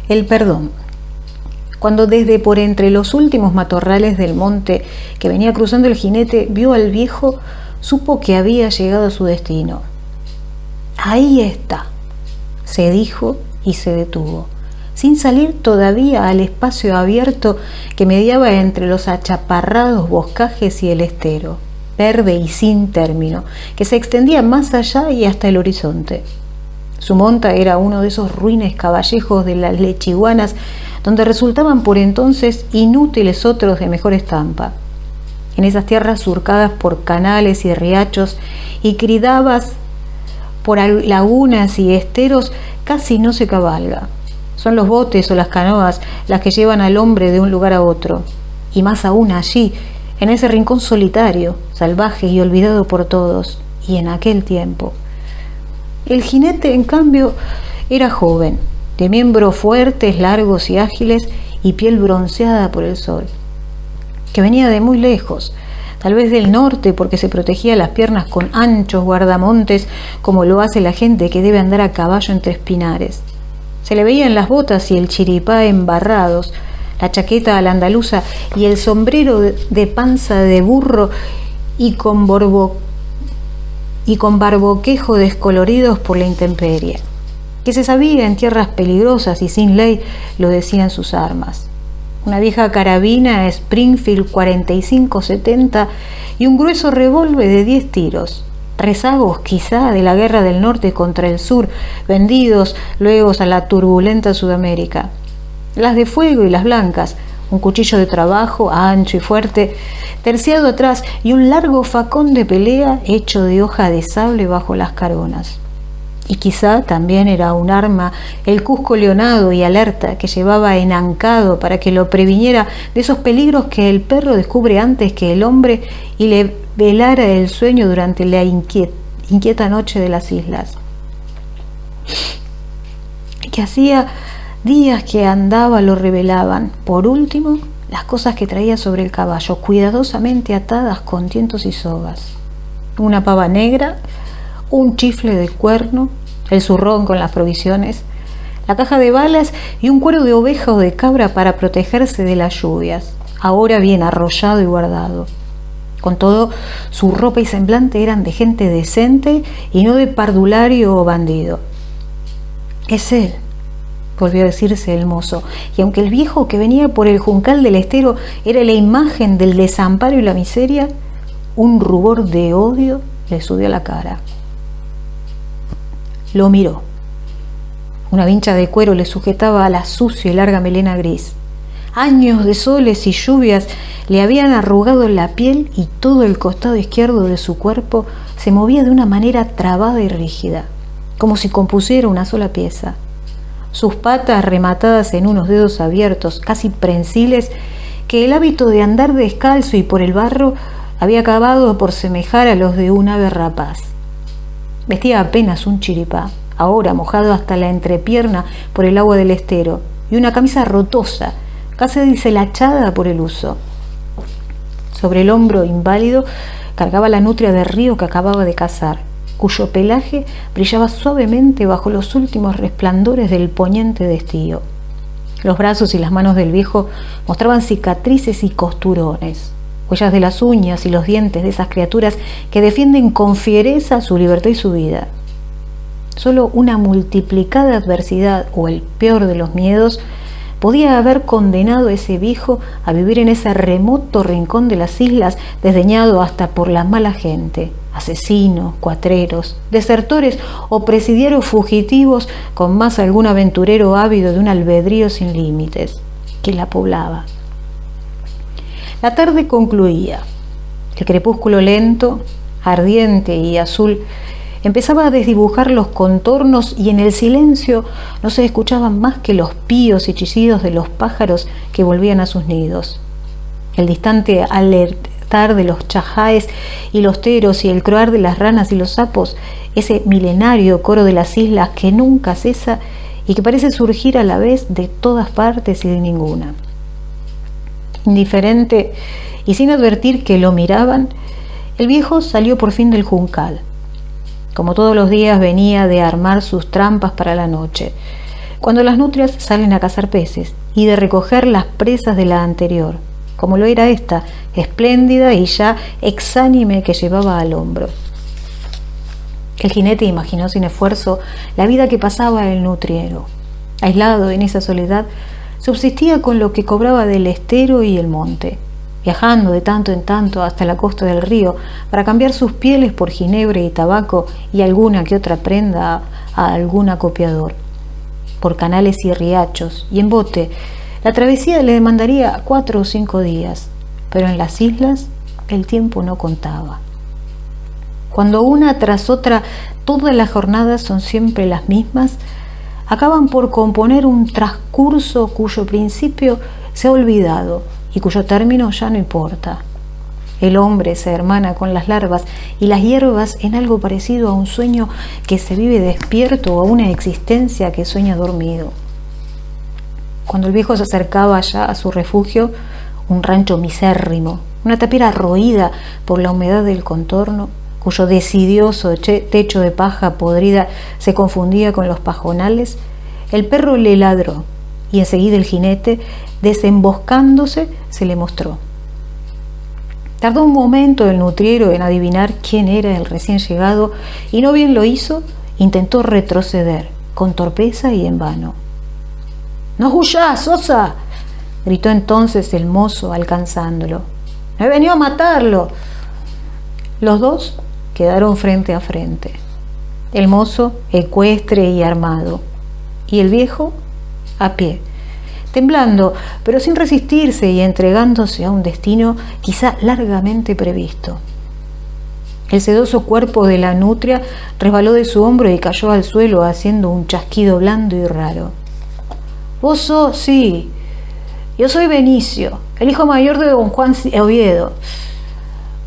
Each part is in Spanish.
El perdón. Cuando desde por entre los últimos matorrales del monte que venía cruzando el jinete vio al viejo, supo que había llegado a su destino. Ahí está, se dijo y se detuvo, sin salir todavía al espacio abierto que mediaba entre los achaparrados boscajes y el estero, verde y sin término, que se extendía más allá y hasta el horizonte. Su monta era uno de esos ruines caballejos de las lechiguanas donde resultaban por entonces inútiles otros de mejor estampa. En esas tierras surcadas por canales y riachos y cridadas por lagunas y esteros casi no se cabalga. Son los botes o las canoas las que llevan al hombre de un lugar a otro, y más aún allí, en ese rincón solitario, salvaje y olvidado por todos, y en aquel tiempo. El jinete, en cambio, era joven, de miembros fuertes, largos y ágiles, y piel bronceada por el sol, que venía de muy lejos, tal vez del norte, porque se protegía las piernas con anchos guardamontes, como lo hace la gente que debe andar a caballo entre espinares. Se le veían las botas y el chiripá embarrados, la chaqueta a la andaluza y el sombrero de panza de burro y con barboquejo descoloridos por la intemperie, que se sabía en tierras peligrosas y sin ley, lo decían sus armas. Una vieja carabina Springfield 45-70 y un grueso revólver de 10 tiros, rezagos quizá de la guerra del norte contra el sur, vendidos luego a la turbulenta Sudamérica. Las de fuego y las blancas, un cuchillo de trabajo ancho y fuerte, terciado atrás, y un largo facón de pelea hecho de hoja de sable bajo las caronas. Y quizá también era un arma el cusco leonado y alerta que llevaba enancado para que lo previniera de esos peligros que el perro descubre antes que el hombre y le velara el sueño durante la inquieta noche de las islas. Que hacía días que andaba lo revelaban. Por último, las cosas que traía sobre el caballo, cuidadosamente atadas con tientos y sogas. Una pava negra, un chifle de cuerno, el zurrón con las provisiones, la caja de balas y un cuero de oveja o de cabra para protegerse de las lluvias, ahora bien arrollado y guardado. Con todo, su ropa y semblante eran de gente decente y no de pardulario o bandido. Es él, volvió a decirse el mozo, y aunque el viejo que venía por el juncal del estero era la imagen del desamparo y la miseria, un rubor de odio le subió a la cara. Lo miró. Una vincha de cuero le sujetaba a la sucia y larga melena gris. Años de soles y lluvias le habían arrugado la piel y todo el costado izquierdo de su cuerpo se movía de una manera trabada y rígida, como si compusiera una sola pieza. Sus patas rematadas en unos dedos abiertos, casi prensiles, que el hábito de andar descalzo y por el barro había acabado por semejar a los de un ave rapaz. Vestía apenas un chiripá, ahora mojado hasta la entrepierna por el agua del estero, y una camisa rotosa, casi deshilachada por el uso. Sobre el hombro inválido cargaba la nutria de río que acababa de cazar, cuyo pelaje brillaba suavemente bajo los últimos resplandores del poniente de estío. Los brazos y las manos del viejo mostraban cicatrices y costurones, huellas de las uñas y los dientes de esas criaturas que defienden con fiereza su libertad y su vida. Solo una multiplicada adversidad o el peor de los miedos podía haber condenado a ese viejo a vivir en ese remoto rincón de las islas, desdeñado hasta por la mala gente, asesinos, cuatreros, desertores o presidiarios fugitivos, con más algún aventurero ávido de un albedrío sin límites, que la poblaba. La tarde concluía. El crepúsculo lento, ardiente y azul empezaba a desdibujar los contornos y en el silencio no se escuchaban más que los píos y chillidos de los pájaros que volvían a sus nidos. El distante alertar de los chajáes y los teros y el croar de las ranas y los sapos, ese milenario coro de las islas que nunca cesa y que parece surgir a la vez de todas partes y de ninguna. Indiferente y sin advertir que lo miraban, el viejo salió por fin del juncal. Como todos los días venía de armar sus trampas para la noche. cuando las nutrias salen a cazar peces y de recoger las presas de la anterior, como lo era esta, espléndida y ya exánime que llevaba al hombro. El jinete imaginó sin esfuerzo la vida que pasaba el nutriero. Aislado en esa soledad, subsistía con lo que cobraba del estero y el monte, viajando de tanto en tanto hasta la costa del río para cambiar sus pieles por ginebra y tabaco y alguna que otra prenda a algún acopiador. Por canales y riachos y en bote, la travesía le demandaría 4 o 5 días, pero en las islas el tiempo no contaba. Cuando una tras otra todas las jornadas son siempre las mismas, acaban por componer un transcurso cuyo principio se ha olvidado y cuyo término ya no importa. El hombre se hermana con las larvas y las hierbas en algo parecido a un sueño que se vive despierto o a una existencia que sueña dormido. Cuando el viejo se acercaba ya a su refugio, un rancho misérrimo, una tapera roída por la humedad del contorno, cuyo desidioso techo de paja podrida se confundía con los pajonales, el perro le ladró y enseguida el jinete, desemboscándose, se le mostró. Tardó un momento el nutriero en adivinar quién era el recién llegado y no bien lo hizo, intentó retroceder, con torpeza y en vano. «¡No huyas, Sosa!», gritó entonces el mozo alcanzándolo. «He venido a matarlo». Los dos quedaron frente a frente, el mozo ecuestre y armado, y el viejo a pie, temblando, pero sin resistirse y entregándose a un destino quizá largamente previsto. El sedoso cuerpo de la nutria resbaló de su hombro y cayó al suelo haciendo un chasquido blando y raro. «Vos sos, sí, yo soy Benicio, el hijo mayor de don Juan Oviedo».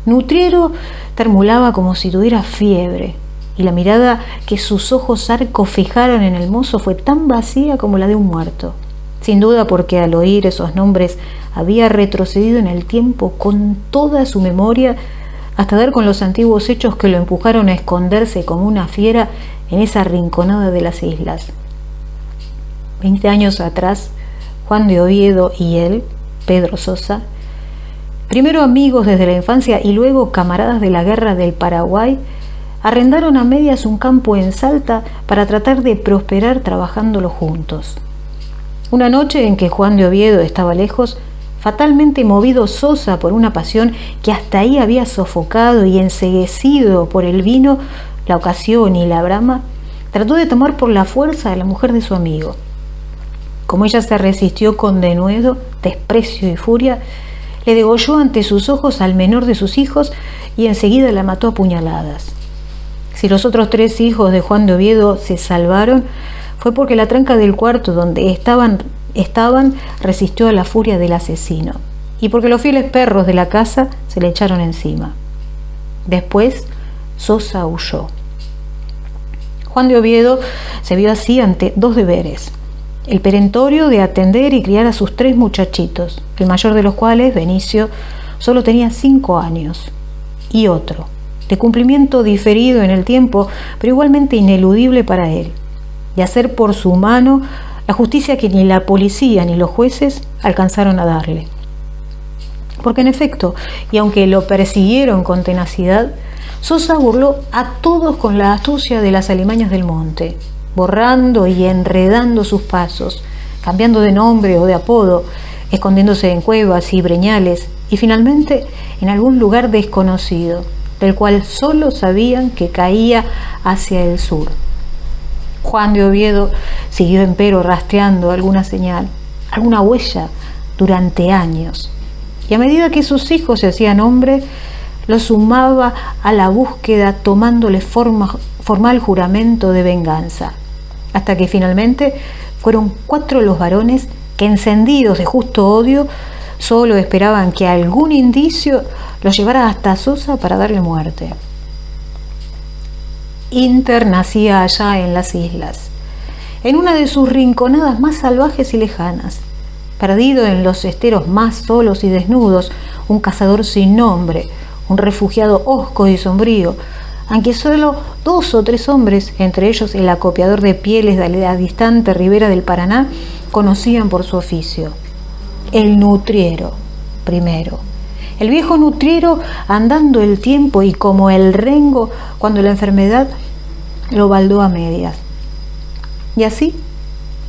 Nutriero termulaba como si tuviera fiebre, y la mirada que sus ojos arcos fijaron en el mozo fue tan vacía como la de un muerto, sin duda porque al oír esos nombres había retrocedido en el tiempo con toda su memoria hasta dar con los antiguos hechos que lo empujaron a esconderse como una fiera en esa rinconada de las islas. 20 años atrás, Juan de Oviedo y él, Pedro Sosa, primero amigos desde la infancia y luego camaradas de la guerra del Paraguay, arrendaron a medias un campo en Salta para tratar de prosperar trabajándolo juntos. Una noche en que Juan de Oviedo estaba lejos, fatalmente movido Sosa por una pasión que hasta ahí había sofocado y enceguecido por el vino, la ocasión y la brama, trató de tomar por la fuerza a la mujer de su amigo. Como ella se resistió con denuedo, desprecio y furia, le degolló ante sus ojos al menor de sus hijos y enseguida la mató a puñaladas. Si los otros 3 hijos de Juan de Oviedo se salvaron, fue porque la tranca del cuarto donde estaban resistió a la furia del asesino y porque los fieles perros de la casa se le echaron encima. Después, Sosa huyó. Juan de Oviedo se vio así ante 2 deberes: el perentorio de atender y criar a sus 3 muchachitos, el mayor de los cuales, Benicio, solo tenía 5 años, y otro, de cumplimiento diferido en el tiempo, pero igualmente ineludible para él, y hacer por su mano la justicia que ni la policía ni los jueces alcanzaron a darle. Porque en efecto, y aunque lo persiguieron con tenacidad, Sosa burló a todos con la astucia de las alimañas del monte, borrando y enredando sus pasos, cambiando de nombre o de apodo, escondiéndose en cuevas y breñales, y finalmente en algún lugar desconocido, del cual solo sabían que caía hacia el sur. Juan de Oviedo siguió empero rastreando alguna señal, alguna huella, durante años, y a medida que sus hijos se hacían hombres, los sumaba a la búsqueda tomándole formal juramento de venganza, hasta que finalmente fueron 4 los varones que, encendidos de justo odio, solo esperaban que algún indicio los llevara hasta Sosa para darle muerte. Inter nacía allá en las islas, en una de sus rinconadas más salvajes y lejanas, perdido en los esteros más solos y desnudos, un cazador sin nombre, un refugiado hosco y sombrío, aunque solo 2 o 3 hombres, entre ellos el acopiador de pieles de la distante ribera del Paraná, conocían por su oficio. El nutriero, primero. El viejo nutriero andando el tiempo y como el rengo cuando la enfermedad lo baldó a medias. Y así,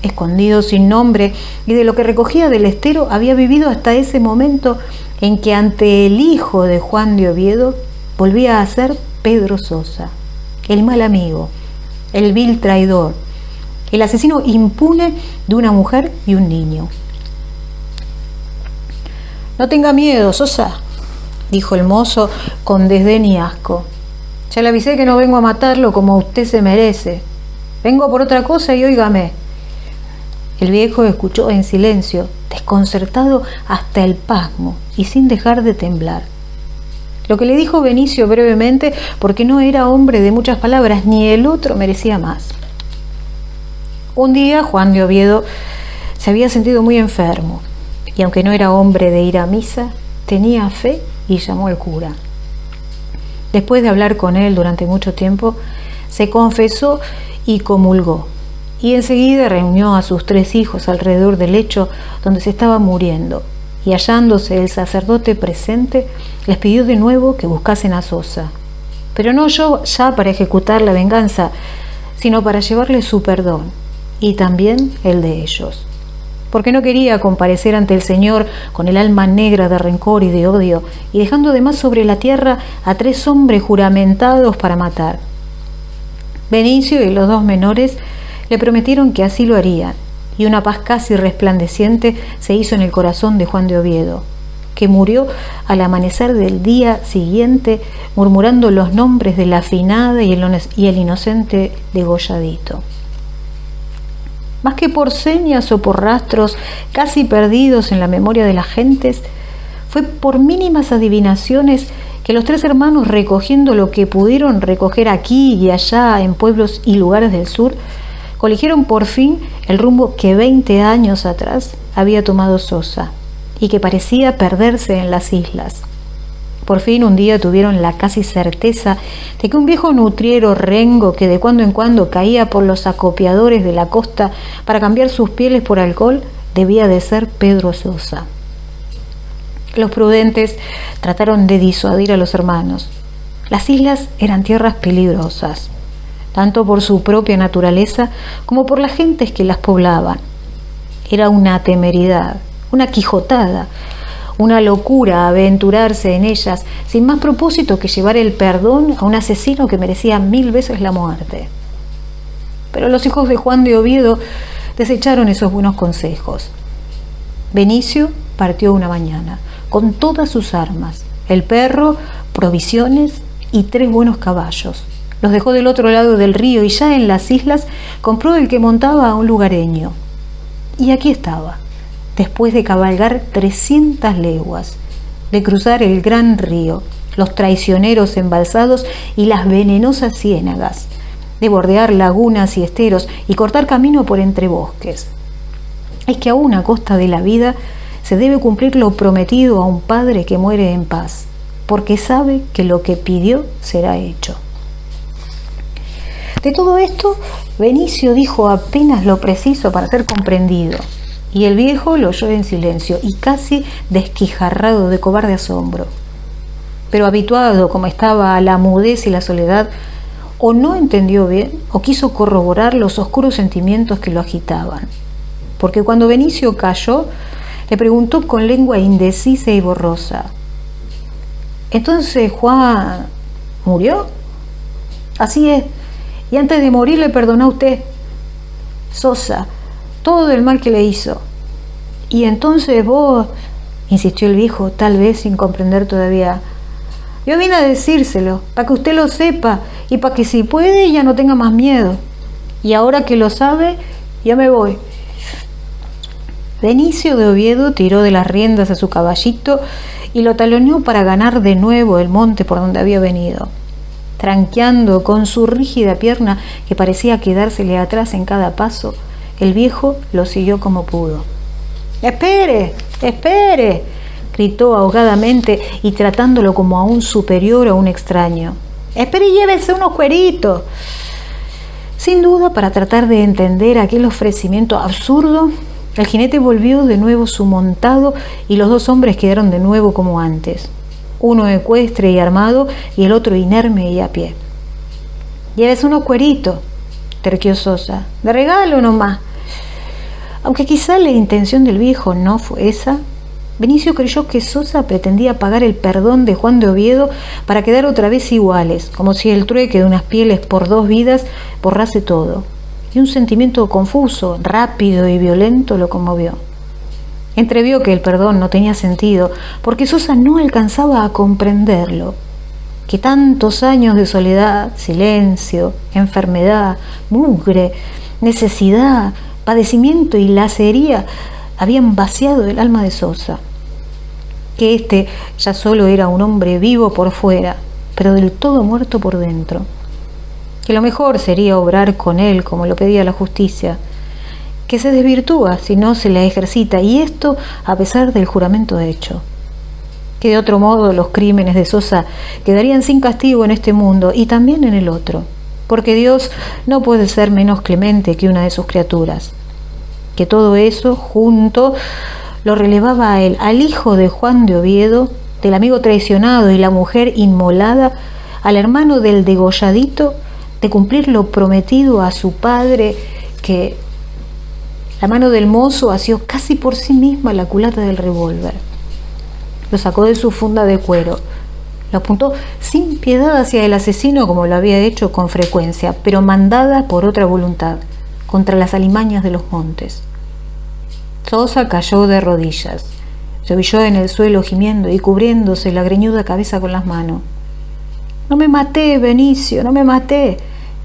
escondido sin nombre y de lo que recogía del estero, había vivido hasta ese momento en que ante el hijo de Juan de Oviedo volvía a ser Pedro Sosa, el mal amigo, el vil traidor, el asesino impune de una mujer y un niño. No tenga miedo, Sosa, dijo el mozo con desdén y asco. Ya le avisé que no vengo a matarlo como usted se merece. Vengo por otra cosa y óigame. El viejo escuchó en silencio, desconcertado hasta el pasmo y sin dejar de temblar. Lo que le dijo Benicio brevemente, porque no era hombre de muchas palabras, ni el otro merecía más. Un día Juan de Oviedo se había sentido muy enfermo, y aunque no era hombre de ir a misa, tenía fe y llamó al cura. Después de hablar con él durante mucho tiempo, se confesó y comulgó, y enseguida reunió a sus 3 hijos alrededor del lecho donde se estaba muriendo, y hallándose el sacerdote presente, les pidió de nuevo que buscasen a Sosa, pero no ya para ejecutar la venganza, sino para llevarle su perdón, y también el de ellos, porque no quería comparecer ante el Señor con el alma negra de rencor y de odio, y dejando además sobre la tierra a 3 hombres juramentados para matar. Benicio y los 2 menores le prometieron que así lo harían, y una paz casi resplandeciente se hizo en el corazón de Juan de Oviedo, que murió al amanecer del día siguiente murmurando los nombres de la finada y el inocente degolladito. Más que por señas o por rastros casi perdidos en la memoria de las gentes, fue por mínimas adivinaciones que los 3 hermanos, recogiendo lo que pudieron recoger aquí y allá en pueblos y lugares del sur, coligieron por fin el rumbo que 20 años atrás había tomado Sosa y que parecía perderse en las islas. Por fin un día tuvieron la casi certeza de que un viejo nutriero rengo que de cuando en cuando caía por los acopiadores de la costa para cambiar sus pieles por alcohol debía de ser Pedro Sosa. Los prudentes trataron de disuadir a los hermanos. Las islas eran tierras peligrosas, tanto por su propia naturaleza como por las gentes que las poblaban. Era una temeridad, una quijotada, una locura aventurarse en ellas sin más propósito que llevar el perdón a un asesino que merecía 1000 veces la muerte. Pero los hijos de Juan de Oviedo desecharon esos buenos consejos. Benicio partió una mañana con todas sus armas, el perro, provisiones y 3 buenos caballos. Los dejó del otro lado del río y ya en las islas compró el que montaba a un lugareño. Y aquí estaba, después de cabalgar 300 leguas, de cruzar el gran río, los traicioneros embalsados y las venenosas ciénagas, de bordear lagunas y esteros y cortar camino por entre bosques. Es que aún a costa de la vida se debe cumplir lo prometido a un padre que muere en paz, porque sabe que lo que pidió será hecho. De todo esto, Benicio dijo apenas lo preciso para ser comprendido, y el viejo lo oyó en silencio y casi desquijarrado de cobarde asombro. Pero habituado como estaba a la mudez y la soledad, o no entendió bien o quiso corroborar los oscuros sentimientos que lo agitaban, porque cuando Benicio calló, le preguntó con lengua indecisa y borrosa: ¿entonces Juan murió? Así es, y antes de morir le perdonó a usted, Sosa, todo el mal que le hizo. Y entonces vos, insistió el viejo, tal vez sin comprender todavía. Yo vine a decírselo, para que usted lo sepa, y para que si puede ya no tenga más miedo. Y ahora que lo sabe, ya me voy. Benicio de Oviedo tiró de las riendas a su caballito y lo taloneó para ganar de nuevo el monte por donde había venido. Tranqueando con su rígida pierna que parecía quedársele atrás en cada paso, el viejo lo siguió como pudo. ¡Espere! ¡Espere!, gritó ahogadamente y tratándolo como a un superior o un extraño. Espere y llévese unos cueritos. Sin duda, para tratar de entender aquel ofrecimiento absurdo, el jinete volvió de nuevo su montado y los dos hombres quedaron de nuevo como antes. Uno ecuestre y armado y el otro inerme y a pie. Llévese unos cueritos, terqueó Sosa. De regalo nomás. Aunque quizá la intención del viejo no fue esa, Benicio creyó que Sosa pretendía pagar el perdón de Juan de Oviedo para quedar otra vez iguales, como si el trueque de unas pieles por 2 vidas borrase todo. Y un sentimiento confuso, rápido y violento lo conmovió. Entrevió que el perdón no tenía sentido, porque Sosa no alcanzaba a comprenderlo. Que tantos años de soledad, silencio, enfermedad, mugre, necesidad, padecimiento y lacería habían vaciado el alma de Sosa. Que éste ya solo era un hombre vivo por fuera, pero del todo muerto por dentro. Que lo mejor sería obrar con él como lo pedía la justicia, que se desvirtúa si no se la ejercita, y esto a pesar del juramento hecho. Que de otro modo los crímenes de Sosa quedarían sin castigo en este mundo y también en el otro, porque Dios no puede ser menos clemente que una de sus criaturas. Que todo eso junto lo relevaba a él, al hijo de Juan de Oviedo, del amigo traicionado y la mujer inmolada, al hermano del degolladito, de cumplir lo prometido a su padre, que la mano del mozo asió casi por sí misma la culata del revólver. Lo sacó de su funda de cuero, lo apuntó sin piedad hacia el asesino como lo había hecho con frecuencia, pero mandada por otra voluntad, contra las alimañas de los montes. Sosa cayó de rodillas, se ovilló en el suelo gimiendo y cubriéndose la greñuda cabeza con las manos. «No me maté, Benicio, no me maté»,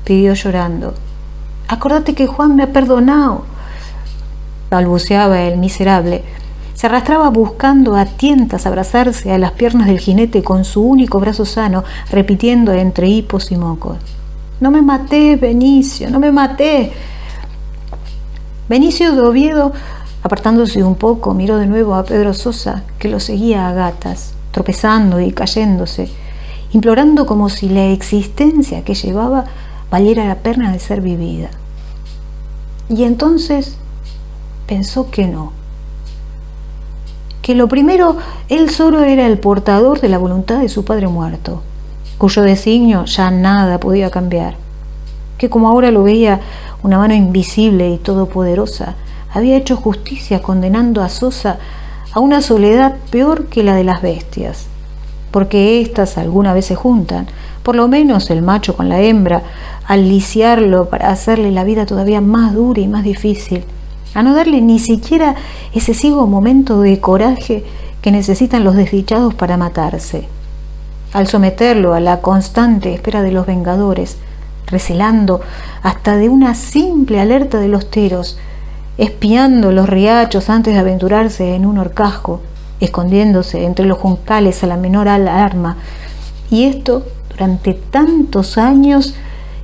pidió llorando. «Acordate que Juan me ha perdonado», balbuceaba el miserable. Se arrastraba buscando a tientas abrazarse a las piernas del jinete con su único brazo sano, repitiendo entre hipos y mocos: «No me maté, Benicio, no me maté». Benicio de Oviedo, apartándose un poco, miró de nuevo a Pedro Sosa, que lo seguía a gatas, tropezando y cayéndose, implorando como si la existencia que llevaba valiera la pena de ser vivida. Y entonces pensó que no, que lo primero, él solo era el portador de la voluntad de su padre muerto, cuyo designio ya nada podía cambiar, que como ahora lo veía una mano invisible y todopoderosa, había hecho justicia condenando a Sosa a una soledad peor que la de las bestias, porque éstas alguna vez se juntan, por lo menos el macho con la hembra, al lisiarlo para hacerle la vida todavía más dura y más difícil, a no darle ni siquiera ese ciego momento de coraje que necesitan los desdichados para matarse, al someterlo a la constante espera de los vengadores, recelando hasta de una simple alerta de los teros, espiando los riachos antes de aventurarse en un horcajón, escondiéndose entre los juncales a la menor alarma, y esto durante tantos años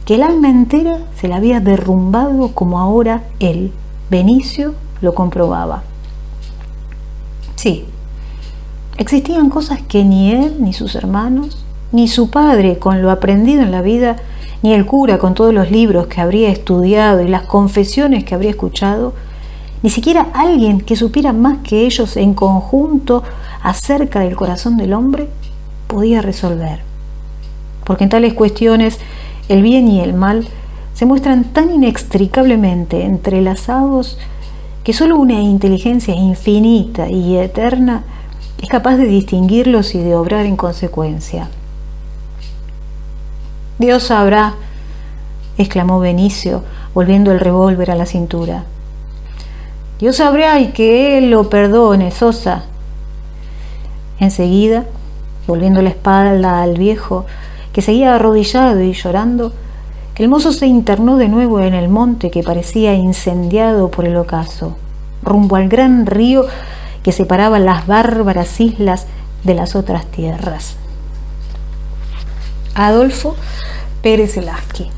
que el alma entera se la había derrumbado, como ahora él, Benicio, lo comprobaba. Sí, existían cosas que ni él, ni sus hermanos, ni su padre con lo aprendido en la vida, ni el cura con todos los libros que habría estudiado y las confesiones que habría escuchado, ni siquiera alguien que supiera más que ellos en conjunto acerca del corazón del hombre, podía resolver. Porque en tales cuestiones el bien y el mal se muestran tan inextricablemente entrelazados que solo una inteligencia infinita y eterna es capaz de distinguirlos y de obrar en consecuencia. «Dios sabrá», exclamó Benicio, volviendo el revólver a la cintura. «Dios sabrá y que Él lo perdone, Sosa». Enseguida, volviendo la espalda al viejo, que seguía arrodillado y llorando, el mozo se internó de nuevo en el monte que parecía incendiado por el ocaso, rumbo al gran río que separaba las bárbaras islas de las otras tierras. Adolfo Pérez Elaski.